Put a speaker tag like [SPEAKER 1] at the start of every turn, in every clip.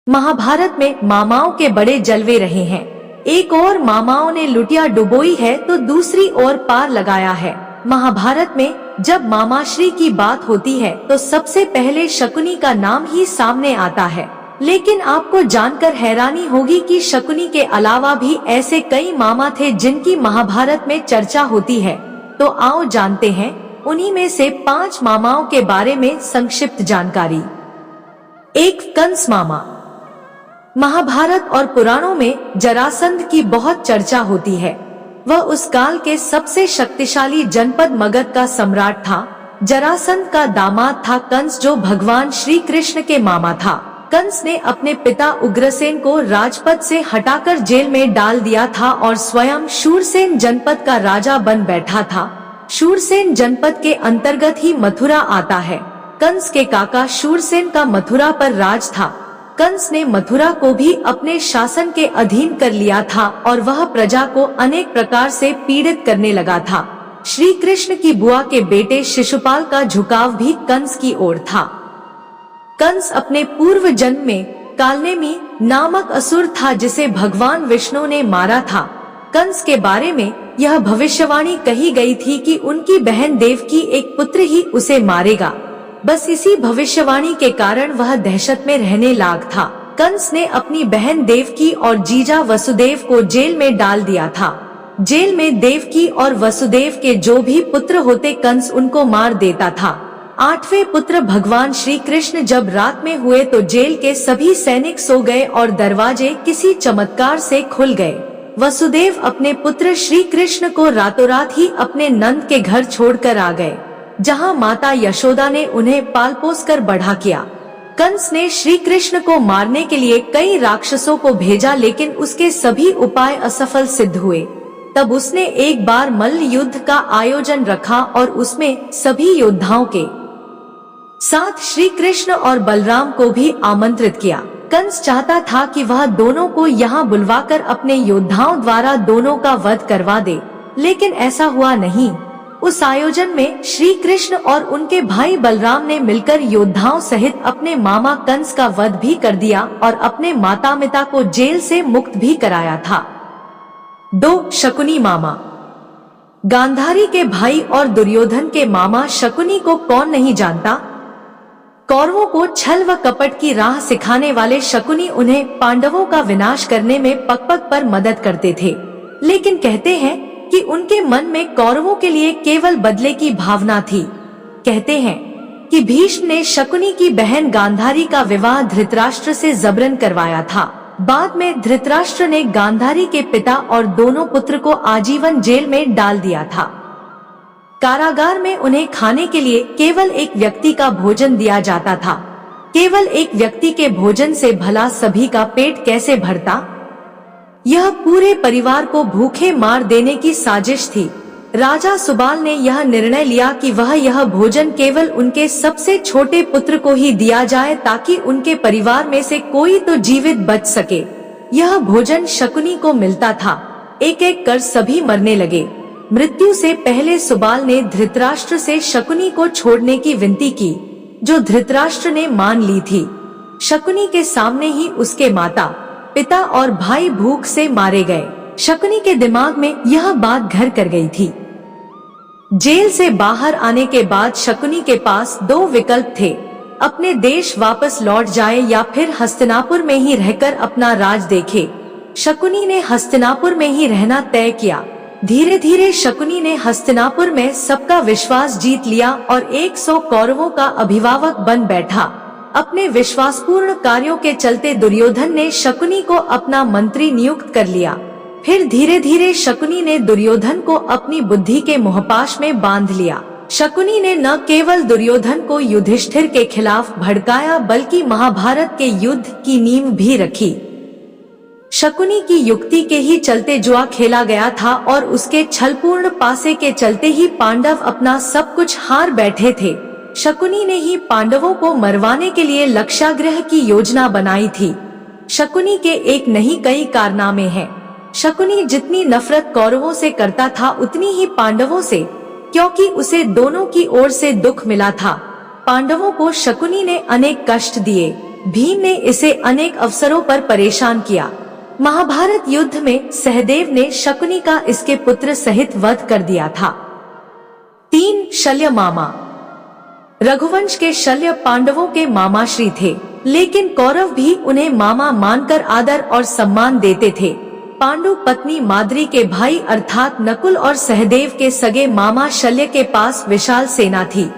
[SPEAKER 1] महाभारत में मामाओं के बड़े जलवे रहे हैं। एक और मामाओं ने लुटिया डुबोई है तो दूसरी ओर पार लगाया है। महाभारत में जब मामाश्री की बात होती है तो सबसे पहले शकुनी का नाम ही सामने आता है। लेकिन आपको जानकर हैरानी होगी कि शकुनी के अलावा भी ऐसे कई मामा थे जिनकी महाभारत में चर्चा होती है। तो आओ जानते हैं उन्हीं में से 5 मामाओं के बारे में संक्षिप्त जानकारी। 1. कंस मामा। महाभारत और पुराणों में जरासंध की बहुत चर्चा होती है। वह उस काल के सबसे शक्तिशाली जनपद मगध का सम्राट था। जरासंध का दामाद था कंस, जो भगवान श्री कृष्ण के मामा था। कंस ने अपने पिता उग्रसेन को राजपद से हटाकर जेल में डाल दिया था और स्वयं शूरसेन जनपद का राजा बन बैठा था। शूरसेन जनपद के अंतर्गत ही मथुरा आता है। कंस के काका शूरसेन का मथुरा पर राज था। कंस ने मथुरा को भी अपने शासन के अधीन कर लिया था और वह प्रजा को अनेक प्रकार से पीड़ित करने लगा था। श्री कृष्ण की बुआ के बेटे शिशुपाल का झुकाव भी कंस की ओर था। कंस अपने पूर्व जन्म में कालनेमी नामक असुर था जिसे भगवान विष्णु ने मारा था। कंस के बारे में यह भविष्यवाणी कही गई थी कि उनकी बहन देवकी एक पुत्र ही उसे मारेगा। बस इसी भविष्यवाणी के कारण वह दहशत में रहने लाग था। कंस ने अपनी बहन देवकी और जीजा वसुदेव को जेल में डाल दिया था। जेल में देवकी और वसुदेव के जो भी पुत्र होते कंस उनको मार देता था। 8वें पुत्र भगवान श्री कृष्ण जब रात में हुए तो जेल के सभी सैनिक सो गए और दरवाजे किसी चमत्कार से खुल गए। वसुदेव अपने पुत्र श्री कृष्ण को रातों रात ही अपने नंद के घर छोड़कर आ गए, जहां माता यशोदा ने उन्हें पाल पोस कर बड़ा किया। कंस ने श्री कृष्ण को मारने के लिए कई राक्षसों को भेजा, लेकिन उसके सभी उपाय असफल सिद्ध हुए। तब उसने एक बार मल्ल युद्ध का आयोजन रखा और उसमें सभी योद्धाओं के साथ श्री कृष्ण और बलराम को भी आमंत्रित किया। कंस चाहता था कि वह दोनों को यहाँ बुलवाकर अपने योद्धाओं द्वारा दोनों का वध करवा दे, लेकिन ऐसा हुआ नहीं। उस आयोजन में श्री कृष्ण और उनके भाई बलराम ने मिलकर योद्धाओं सहित अपने मामा कंस का वध भी कर दिया और अपने माता पिता को जेल से मुक्त भी कराया था। 2. शकुनी मामा। गांधारी के भाई और दुर्योधन के मामा शकुनी को कौन नहीं जानता। कौरवों को छल व कपट की राह सिखाने वाले शकुनी उन्हें पांडवों का विनाश करने में पग पग पर मदद करते थे, लेकिन कहते हैं कि उनके मन में कौरवों के लिए केवल बदले की भावना थी। कहते हैं कि भीष्म ने शकुनी की बहन गांधारी का विवाह धृतराष्ट्र से जबरन करवाया था। बाद में धृतराष्ट्र ने गांधारी के पिता और दोनों पुत्र को आजीवन जेल में डाल दिया था। कारागार में उन्हें खाने के लिए केवल एक व्यक्ति का भोजन दिया जाता था। केवल एक व्यक्ति के भोजन से भला सभी का पेट कैसे भरता। यह पूरे परिवार को भूखे मार देने की साजिश थी। राजा सुबाल ने यह निर्णय लिया कि वह यह भोजन केवल उनके सबसे छोटे पुत्र को ही दिया जाए, ताकि उनके परिवार में से कोई तो जीवित बच सके। यह भोजन शकुनी को मिलता था। एक एक कर सभी मरने लगे। मृत्यु से पहले सुबाल ने धृतराष्ट्र से शकुनी को छोड़ने की विनती की, जो धृतराष्ट्र ने मान ली थी। शकुनी के सामने ही उसके माता पिता और भाई भूख से मारे गए। शकुनी के दिमाग में यह बात घर कर गई थी। जेल से बाहर आने के बाद शकुनी के पास 2 विकल्प थे, अपने देश वापस लौट जाए या फिर हस्तिनापुर में ही रहकर अपना राज देखे। शकुनी ने हस्तिनापुर में ही रहना तय किया। धीरे धीरे शकुनी ने हस्तिनापुर में सबका विश्वास जीत लिया और 100 कौरवों का अभिभावक बन बैठा। अपने विश्वासपूर्ण कार्यों के चलते दुर्योधन ने शकुनी को अपना मंत्री नियुक्त कर लिया। फिर धीरे धीरे शकुनी ने दुर्योधन को अपनी बुद्धि के मोहपाश में बांध लिया। शकुनी ने न केवल दुर्योधन को युधिष्ठिर के खिलाफ भड़काया, बल्कि महाभारत के युद्ध की नींव भी रखी। शकुनी की युक्ति के ही चलते जुआ खेला गया था और उसके छलपूर्ण पासे के चलते ही पांडव अपना सब कुछ हार बैठे थे। शकुनी ने ही पांडवों को मरवाने के लिए लक्षाग्रह की योजना बनाई थी। शकुनी के एक नहीं कई कारनामे हैं। शकुनी जितनी नफरत कौरवों से करता था उतनी ही पांडवों से, क्योंकि उसे दोनों की ओर से दुख मिला था। पांडवों को शकुनी ने अनेक कष्ट दिए। भीम ने इसे अनेक अवसरों पर परेशान किया। महाभारत युद्ध में सहदेव ने शकुनी का इसके पुत्र सहित वध कर दिया था। 3. शल्य मामा। रघुवंश के शल्य पांडवों के मामा श्री थे, लेकिन कौरव भी उन्हें मामा मानकर आदर और सम्मान देते थे। पांडु पत्नी माद्री के भाई अर्थात नकुल और सहदेव के सगे मामा शल्य के पास विशाल सेना थी।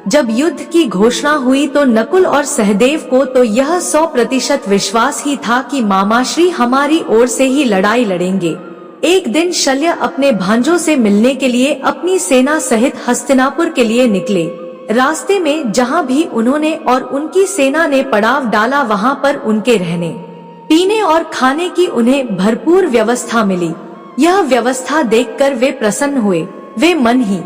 [SPEAKER 1] जब युद्ध की घोषणा हुई तो नकुल और सहदेव को तो यह 100% विश्वास ही था कि मामा श्री हमारी ओर से ही लड़ाई लड़ेंगे। एक दिन शल्य अपने भांजों से मिलने के लिए अपनी सेना सहित हस्तिनापुर के लिए निकले। रास्ते में जहाँ भी उन्होंने और उनकी सेना ने पड़ाव डाला, वहाँ पर उनके रहने पीने और खाने की उन्हें भरपूर व्यवस्था मिली। यह व्यवस्था देखकर वे प्रसन्न हुए। वे मन ही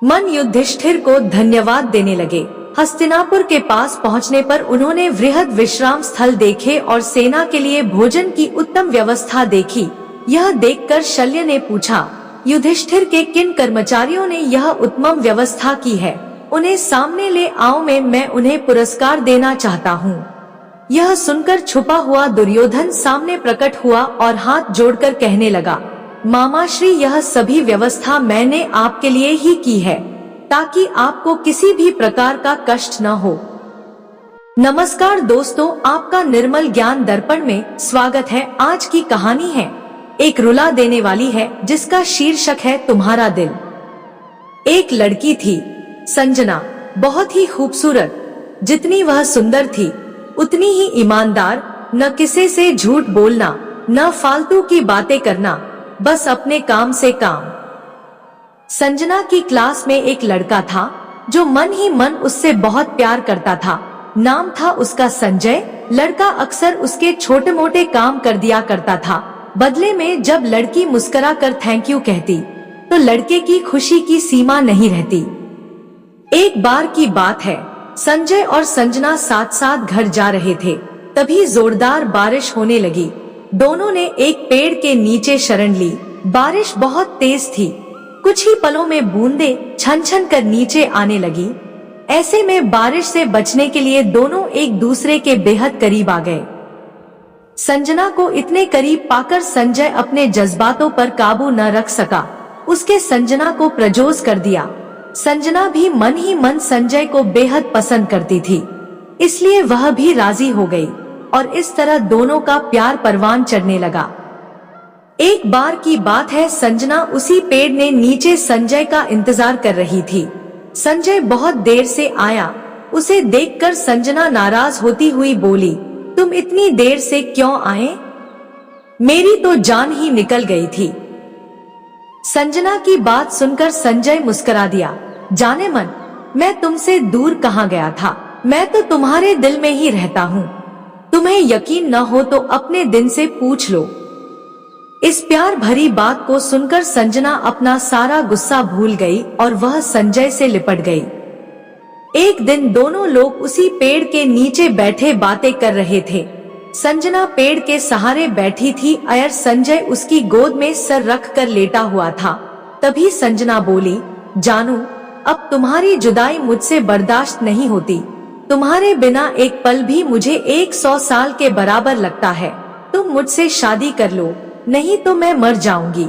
[SPEAKER 1] मन युधिष्ठिर को धन्यवाद देने लगे। हस्तिनापुर के पास पहुंचने पर उन्होंने वृहद विश्राम स्थल देखे और सेना के लिए भोजन की उत्तम व्यवस्था देखी। यह देखकर शल्य ने पूछा, युधिष्ठिर के किन कर्मचारियों ने यह उत्तम व्यवस्था की है? उन्हें सामने ले आओ, मैं उन्हें पुरस्कार देना चाहता हूँ। यह सुनकर छुपा हुआ दुर्योधन सामने प्रकट हुआ और हाथ जोड़कर कहने लगा, मामा श्री, यह सभी व्यवस्था मैंने आपके लिए ही की है, ताकि आपको किसी भी प्रकार का कष्ट न हो। नमस्कार दोस्तों, आपका निर्मल ज्ञान दर्पण में स्वागत है। आज की कहानी है एक रुला देने वाली है, जिसका शीर्षक है तुम्हारा दिल। एक लड़की थी संजना, बहुत ही खूबसूरत। जितनी वह सुंदर थी उतनी ही ईमानदार। न किसी से झूठ बोलना, न फालतू की बातें करना, बस अपने काम से काम। संजना की क्लास में एक लड़का था जो मन ही मन उससे बहुत प्यार करता था। नाम था उसका संजय। लड़का अक्सर उसके छोटे मोटे काम कर दिया करता था। बदले में जब लड़की मुस्कुरा कर थैंक यू कहती तो लड़के की खुशी की सीमा नहीं रहती। एक बार की बात है, संजय और संजना साथ साथ घर जा रहे थे, तभी जोरदार बारिश होने लगी। दोनों ने एक पेड़ के नीचे शरण ली। बारिश बहुत तेज थी। कुछ ही पलों में बूंदें छन छन कर नीचे आने लगी। ऐसे में बारिश से बचने के लिए दोनों एक दूसरे के बेहद करीब आ गए। संजना को इतने करीब पाकर संजय अपने जज्बातों पर काबू न रख सका। उसके संजना को प्रजोश कर दिया। संजना भी मन ही मन संजय को बेहद पसंद करती थी, इसलिए वह भी राजी हो गई और इस तरह दोनों का प्यार परवान चढ़ने लगा। एक बार की बात है, संजना उसी पेड़ ने नीचे संजय का इंतजार कर रही थी। संजय बहुत देर से आया। उसे देखकर संजना नाराज होती हुई बोली, तुम इतनी देर से क्यों आए? मेरी तो जान ही निकल गई थी। संजना की बात सुनकर संजय मुस्कुरा दिया, जाने मन, मैं तुमसे दूर कहाँ गया था, मैं तो तुम्हारे दिल में ही रहता हूँ। तुम्हें यकीन न हो तो अपने दिन से पूछ लो। इस प्यार भरी बात को सुनकर संजना अपना सारा गुस्सा भूल गई और वह संजय से लिपट गई। एक दिन दोनों लोग उसी पेड़ के नीचे बैठे बातें कर रहे थे। संजना पेड़ के सहारे बैठी थी और संजय उसकी गोद में सर रख कर लेटा हुआ था। तभी संजना बोली, जानू, अब तुम्हारी जुदाई मुझसे बर्दाश्त नहीं होती। तुम्हारे बिना एक पल भी मुझे 100 साल के बराबर लगता है। तुम मुझसे शादी कर लो, नहीं तो मैं मर जाऊंगी।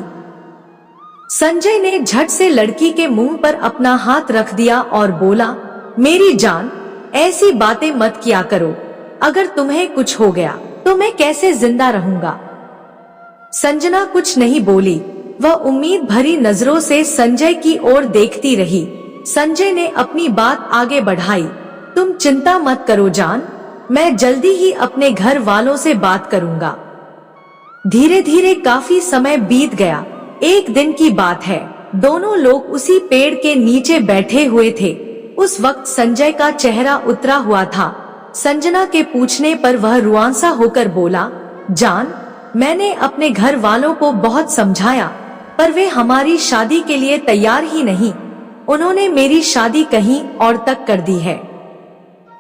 [SPEAKER 1] संजय ने झट से लड़की के मुंह पर अपना हाथ रख दिया और बोला, मेरी जान, ऐसी बातें मत किया करो। अगर तुम्हें कुछ हो गया तो मैं कैसे जिंदा रहूंगा? संजना कुछ नहीं बोली। वह उम्मीद भरी नजरों से संजय की ओर देखती रही। संजय ने अपनी बात आगे बढ़ाई, तुम चिंता मत करो जान, मैं जल्दी ही अपने घर वालों से बात करूंगा। धीरे धीरे काफी समय बीत गया। एक दिन की बात है, दोनों लोग उसी पेड़ के नीचे बैठे हुए थे। उस वक्त संजय का चेहरा उतरा हुआ था। संजना के पूछने पर वह रुआंसा होकर बोला, जान, मैंने अपने घर वालों को बहुत समझाया, पर वे हमारी शादी के लिए तैयार ही नहीं। उन्होंने मेरी शादी कहीं और तक कर दी है।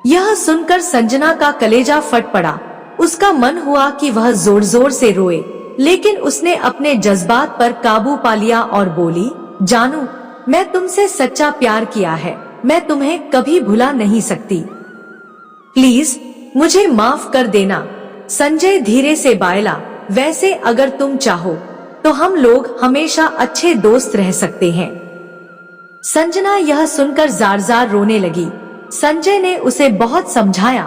[SPEAKER 1] यह सुनकर संजना का कलेजा फट पड़ा। उसका मन हुआ कि वह जोर जोर से रोए, लेकिन उसने अपने जज्बात पर काबू पा लिया और बोली, जानू, मैं तुमसे सच्चा प्यार किया है, मैं तुम्हें कभी भुला नहीं सकती। प्लीज मुझे माफ कर देना। संजय धीरे से बोला, वैसे अगर तुम चाहो तो हम लोग हमेशा अच्छे दोस्त रह सकते हैं। संजना यह सुनकर जार जार रोने लगी। संजय ने उसे बहुत समझाया,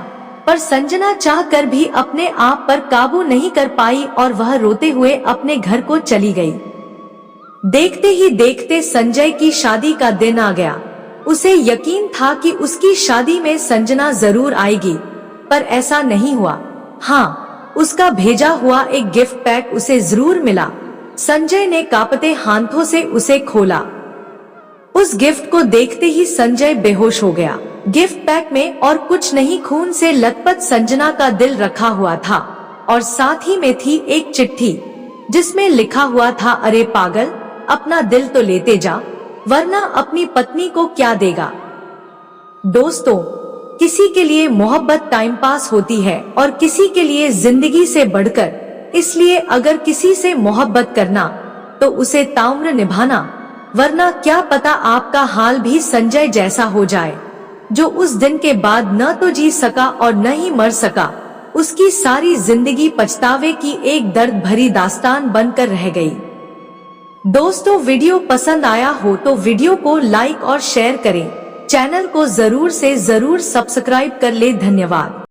[SPEAKER 1] पर संजना चाहकर भी अपने आप पर काबू नहीं कर पाई और वह रोते हुए अपने घर को चली गई। देखते ही देखते संजय की शादी का दिन आ गया। उसे यकीन था कि उसकी शादी में संजना जरूर आएगी, पर ऐसा नहीं हुआ। हाँ, उसका भेजा हुआ एक गिफ्ट पैक उसे जरूर मिला। संजय ने कांपते हाथों से उसे खोला। उस गिफ्ट को देखते ही संजय बेहोश हो गया। गिफ्ट पैक में और कुछ नहीं, खून से लथपथ संजना का दिल रखा हुआ था और साथ ही में थी एक चिट्ठी जिसमें लिखा हुआ था, अरे पागल, अपना दिल तो लेते जा, वरना अपनी पत्नी को क्या देगा। दोस्तों, किसी के लिए मोहब्बत टाइम पास होती है और किसी के लिए जिंदगी से बढ़कर। इसलिए अगर किसी से मोहब्बत करना तो उसे ताउम्र निभाना, वरना क्या पता आपका हाल भी संजय जैसा हो जाए, जो उस दिन के बाद न तो जी सका और न ही मर सका। उसकी सारी जिंदगी पछतावे की एक दर्द भरी दास्तान बनकर रह गई। दोस्तों, वीडियो पसंद आया हो तो वीडियो को लाइक और शेयर करें। चैनल को जरूर से जरूर सब्सक्राइब कर ले। धन्यवाद।